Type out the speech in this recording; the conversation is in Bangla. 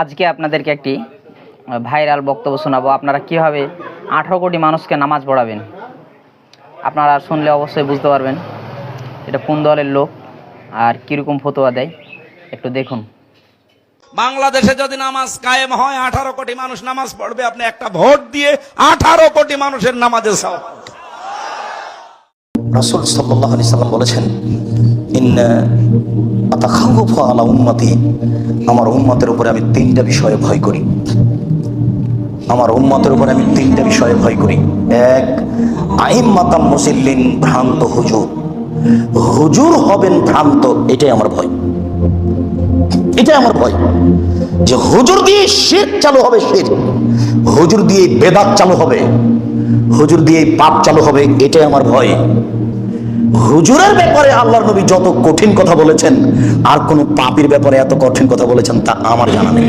আজকে আপনাদেরকে একটি ভাইরাল বক্তব্য শোনাবো। আপনারা কীভাবে 18 কোটি মানুষকে নামাজ পড়াবেন। আপনারা শুনলে অবশ্যই বুঝতে পারবেন এটা কোন দলের লোক আর কীরকম ফতোয়া দেয়, একটু দেখুন। বাংলাদেশে যদি নামাজ কায়েম হয় 18 কোটি মানুষ নামাজ পড়বে, আপনি একটা ভোট দিয়ে 18 কোটি মানুষের নামাজের সওয়াব। রাসূল সাল্লাল্লাহু আলাইহি সাল্লাম বলেছেন, ইন্না আতাখাওফু আলা উম্মতি, আমার উম্মতের উপরে আমি তিনটা বিষয়ে ভয় করি। আমার উম্মতের উপরে আমি তিনটা বিষয়ে ভয় করি। এক, আইম্মাতাম মুসিল্লিন, ভ্রান্ত হুজুর। হুজুর হবেন ভ্রান্ত, এটাই আমার ভয়। এটাই আমার ভয় যে হুজুর দিয়ে শিরক চালু হবে, শিরক। হুজুর দিয়ে বেদাত চালু হবে, হুজুর দিয়ে পাপ চালু হবে, এটাই আমার ভয়। হুজুরের ব্যাপারে আল্লাহর নবী যত কঠিন কথা বলেছেন, আর কোন পাপীর ব্যাপারে এত কঠিন কথা বলেছেন তা আমার জানা নেই।